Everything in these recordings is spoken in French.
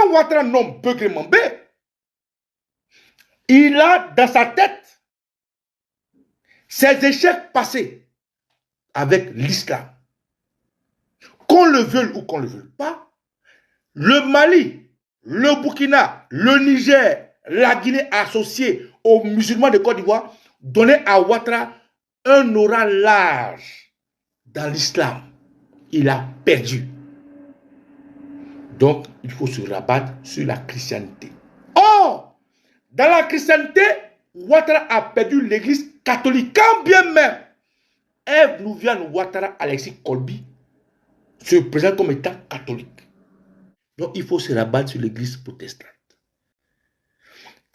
quand Ouattara nomme Begré Mambé, il a dans sa tête ses échecs passés avec l'islam. Qu'on le veuille ou qu'on ne le veuille pas, le Mali, le Burkina, le Niger, la Guinée associée aux musulmans de Côte d'Ivoire donnaient à Ouattara un aura large dans l'islam. Il a perdu. Donc, il faut se rabattre sur la christianité. Or, dans la christianité, Ouattara a perdu l'église catholique. Quand bien même, Ève Louviane Ouattara Alexis Colby se présente comme étant catholique. Donc, il faut se rabattre sur l'église protestante.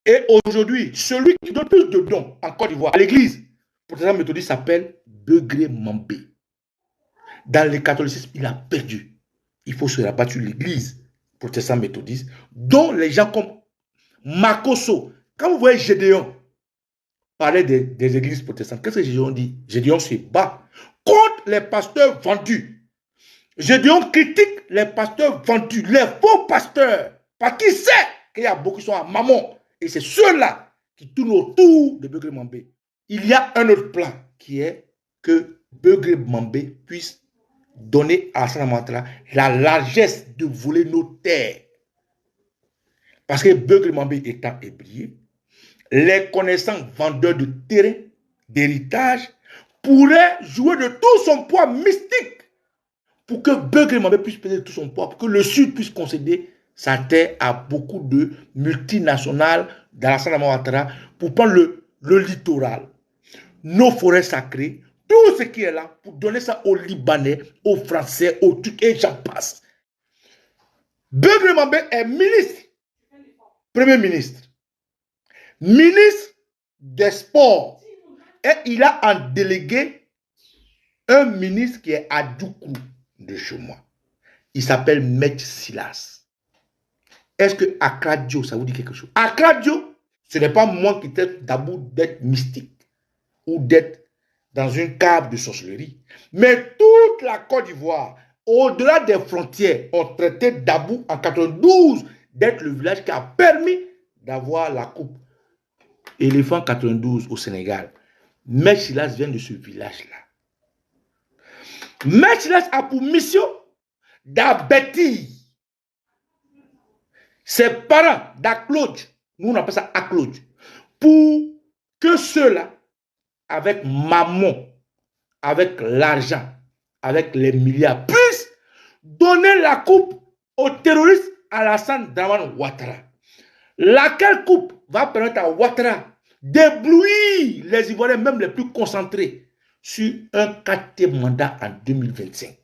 Et aujourd'hui, celui qui donne plus de dons en Côte d'Ivoire à l'église protestante méthodiste s'appelle Begré Mambé. Dans le catholicisme, il a perdu. Il faut se rabattre sur l'église protestante méthodiste, dont les gens comme Makoso, quand vous voyez Gédéon parler des églises protestantes, qu'est-ce que Gédéon dit? Gédéon se bat contre les pasteurs vendus. Gédéon critique les pasteurs vendus, les faux pasteurs, parce qu'il sait qu'il y a beaucoup qui sont à Mammon. Et c'est ceux-là qui tournent autour de Begré Mambé. Il y a un autre plan qui est que Begré Mambé puisse donner à Alassane Ouattara la largesse de voler nos terres. Parce que Begré Mambé étant ébrié, les connaissants vendeurs de terrain, d'héritage, pourraient jouer de tout son poids mystique pour que Begré Mambé puisse peser de tout son poids, pour que le Sud puisse concéder sa terre à beaucoup de multinationales d'Alassane Ouattara pour prendre le littoral, nos forêts sacrées, tout ce qui est là, pour donner ça aux Libanais, aux Français, aux Turcs, et j'en passe. Begré Mambé est ministre, premier ministre, ministre des Sports, et il a en délégué un ministre qui est à Doukou de chez moi. Il s'appelle Maître Silas. Est-ce que Akradio, ça vous dit quelque chose? Akradio, ce n'est pas moi qui traite d'abord d'être mystique ou d'être dans une cave de sorcellerie. Mais toute la Côte d'Ivoire, au-delà des frontières, ont traité d'Abou en 92 d'être le village qui a permis d'avoir la coupe éléphant 92 au Sénégal. Maître Silas vient de ce village-là. Maître Silas a pour mission d'abattir ses parents d'Aklodj, nous on appelle ça Aklodj, pour que ceux-là, avec maman, avec l'argent, avec les milliards, puissent donner la coupe au terroriste Alassane Dramane Ouattara. Laquelle coupe va permettre à Ouattara d'éblouir les Ivoiriens, même les plus concentrés, sur un 4e mandat en 2025.